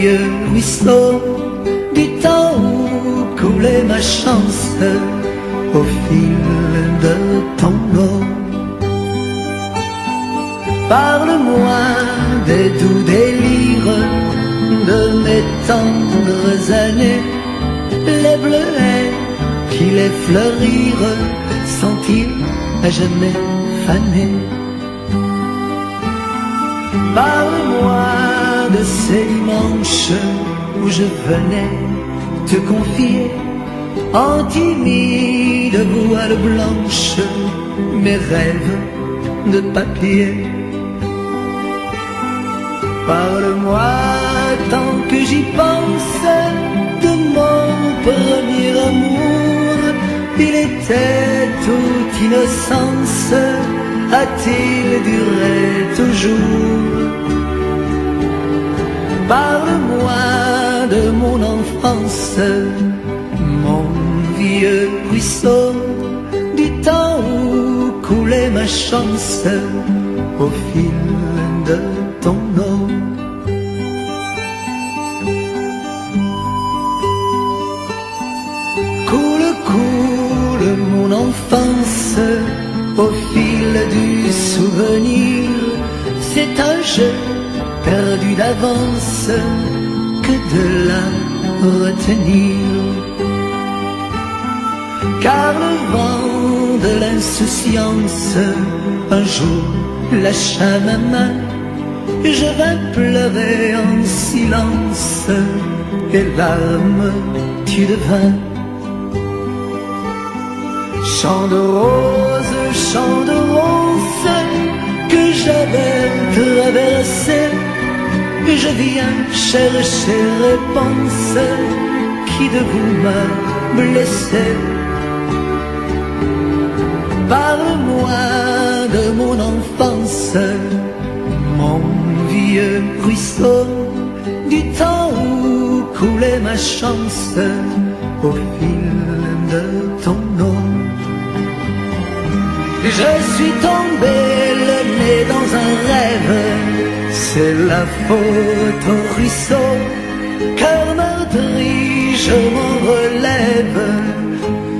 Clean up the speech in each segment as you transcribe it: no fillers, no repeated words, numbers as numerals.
vieux ruisseau du temps où coulait ma chance au fil de ton eau. Parle-moi des doux délires de mes tendres années, les bleuets qui les fleurirent sont-ils à jamais fanés? Parle-moi de ces dimanches où je venais te confier en timide voile blanche mes rêves de papier. Parle-moi tant que j'y pense de mon premier amour. Il était toute innocence, a-t-il duré toujours? Parle-moi de mon enfance, mon vieux ruisseau du temps où coulait ma chance au fil de ton eau. Coule, coule mon enfance au fil du souvenir. C'est un jeu perdu d'avance que de la retenir. Car le vent de l'insouciance un jour lâcha ma main. Je vins pleurer en silence et larmes tu devins. Chant de rose que j'avais traversé, je viens chercher réponse qui de vous m'a blessé. Parle-moi de mon enfance, mon vieux ruisseau du temps où coulait ma chance au fil de ton eau. Je suis tombé le nez dans un rêve, c'est la faute au ruisseau. Cœur meurtri, je m'en relève,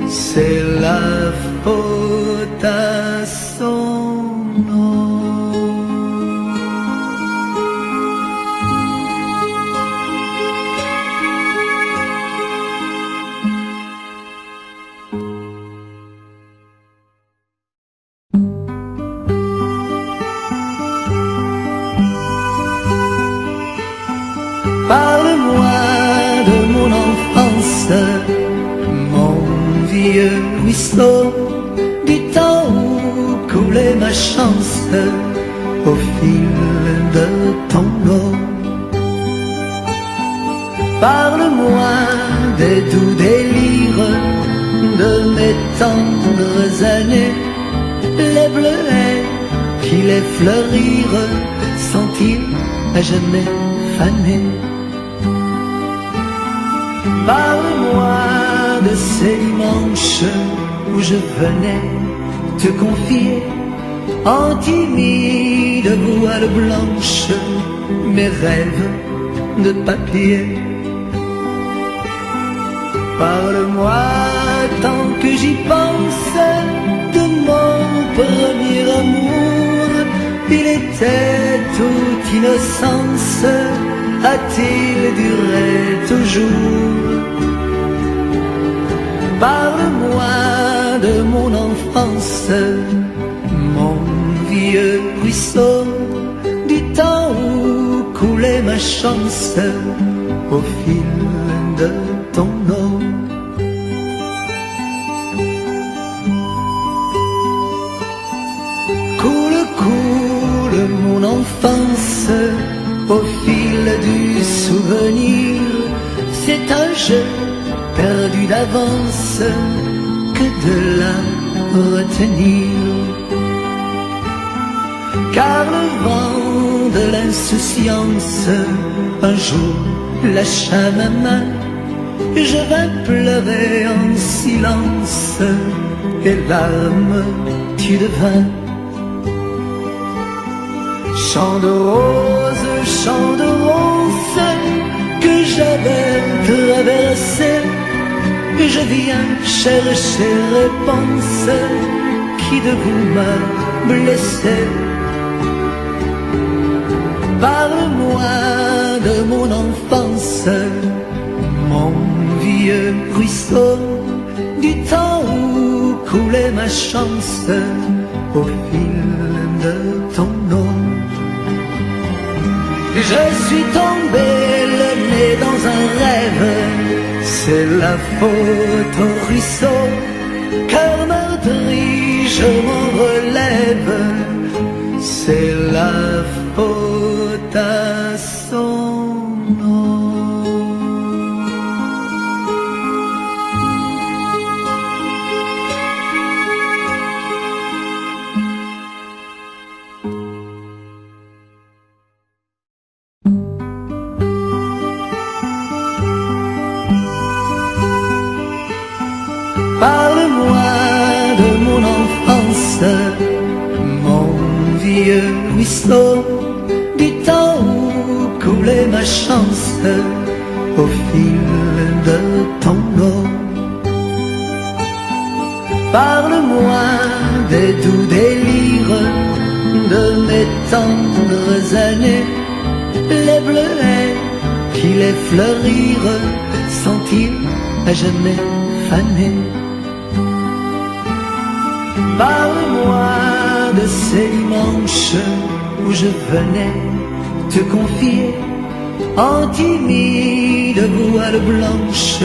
c'est la faute à son nom. Parle-moi de mon enfance, mon vieux ruisseau du temps où coulait ma chance au fil de ton eau. Parle-moi des doux délires de mes tendres années, les bleuets qui les fleurirent sont-ils à jamais fanés? Parle-moi de ces dimanches où je venais te confier en timide voile blanche mes rêves de papier. Parle-moi tant que j'y pense de mon premier amour. Il était toute innocence, a-t-il duré toujours? Parle-moi de mon enfance, mon vieux ruisseau du temps où coulait ma chance au fil de ton eau. Coule, coule mon enfance au fil du souvenir. C'est un jeu perdu d'avance que de la retenir. Car le vent de l'insouciance un jour lâcha ma main. Je vins pleurer en silence et larmes tu devins. Chant de rose j'avais traversé. Je viens chercher réponse qui de vous m'a blessé. Parle-moi de mon enfance, mon vieux ruisseau, du temps où coulait ma chance au fil de ton eau. Je suis tombé le nez dans un rêve, c'est la faute au ruisseau. Cœur meurtri, je m'en relève, c'est la faute à son nom. Parle-moi de mon enfance, mon vieux ruisseau, du temps où coulait ma chance au fil de ton eau. Parle-moi des doux délires de mes tendres années, les bleuets qui les fleurirent sont-ils à jamais fanés? Parle-moi de ces dimanches où je venais te confier en timide voile blanche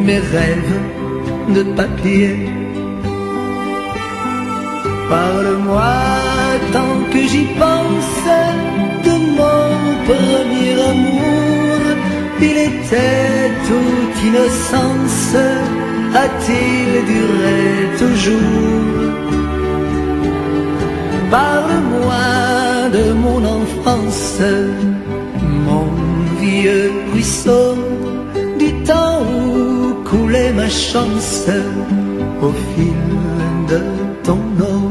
mes rêves de papier. Parle-moi tant que j'y pense de mon premier amour. Il était toute innocence, a-t-il duré toujours? Parle-moi de mon enfance, mon vieux ruisseau, du temps où coulait ma chance au fil de ton eau.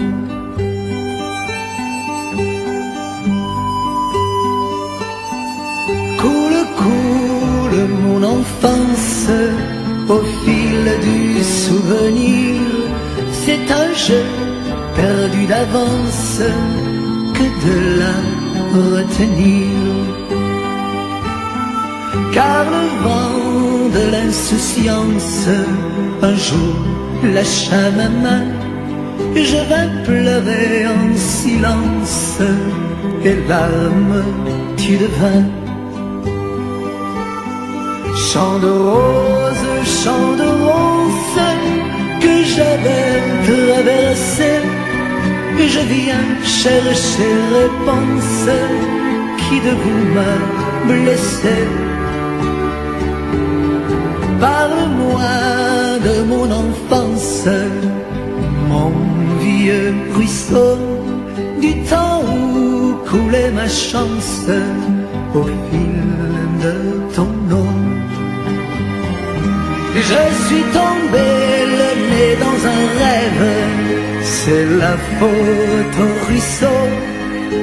Coule, coule mon enfance au fil du souvenir, c'est un jeu perdu d'avance que de la retenir. Car le vent de l'insouciance un jour lâcha ma main, je vins pleurer en silence et larmes tu devins. Chant de rose que j'avais traversé, je viens chercher réponse qui de vous m'a blessé. Parle-moi de mon enfance, mon vieux ruisseau, du temps où coulait ma chance au fil de ton eau. Je suis tombé le nez dans un rêve, c'est la faute au ruisseau.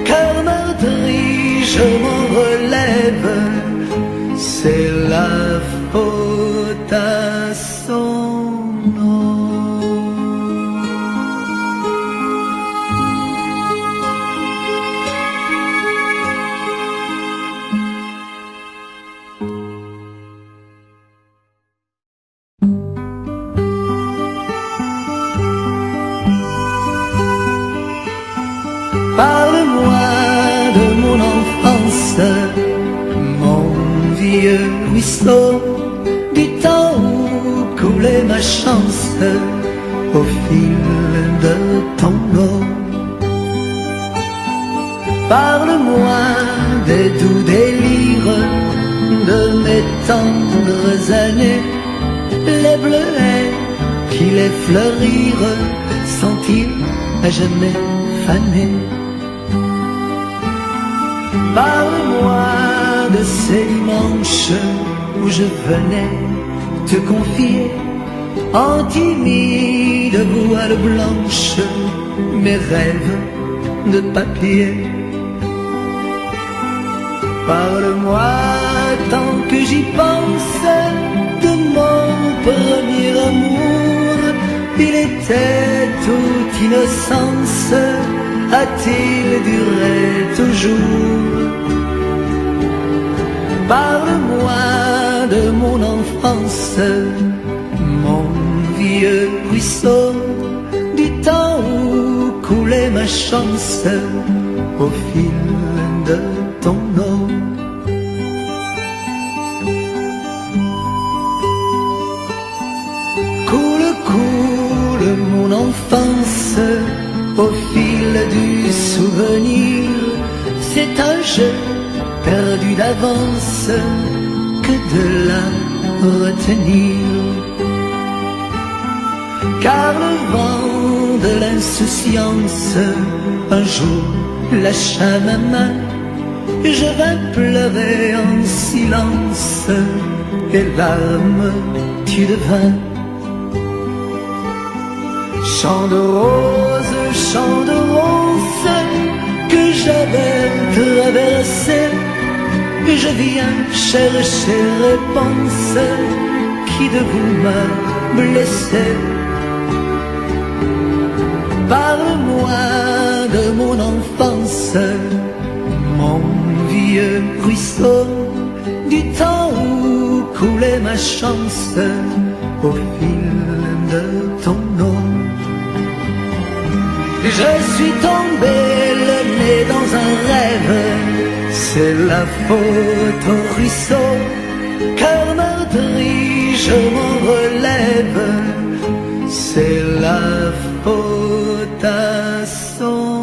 Cœur meurtri, je m'en relève, c'est la faute à son nom. Parle-moi de mon enfance, mon vieux ruisseau, du temps où coulait ma chance au fil de ton eau. Parle-moi des doux délires de mes tendres années, les bleuets qui les fleurirent sont-ils à jamais fanés? Parle-moi de ces dimanches où je venais te confier en timide voile blanche mes rêves de papier. Parle-moi tant que j'y pense, de mon premier amour. Il était toute innocence, a-t-il duré toujours? Parle-moi de mon enfance, mon vieux ruisseau, du temps où coulait ma chance au fil de ton eau. Coule, coule mon enfance au fil du souvenir. C'est un jeu perdu d'avance que de la retenir. Car le vent de l'insouciance un jour lâcha ma main. Je vins pleurer en silence et larmes tu devins. Chant de rose que j'avais traversé, je viens chercher réponse. Qui de vous m'a blessé? Parle-moi de mon enfance, mon vieux ruisseau, du temps où coulait ma chance au fil de ton eau. Je suis tombé le nez dans un rêve, c'est la faute au ruisseau. Cœur meurtri, je m'en relève, c'est la faute à son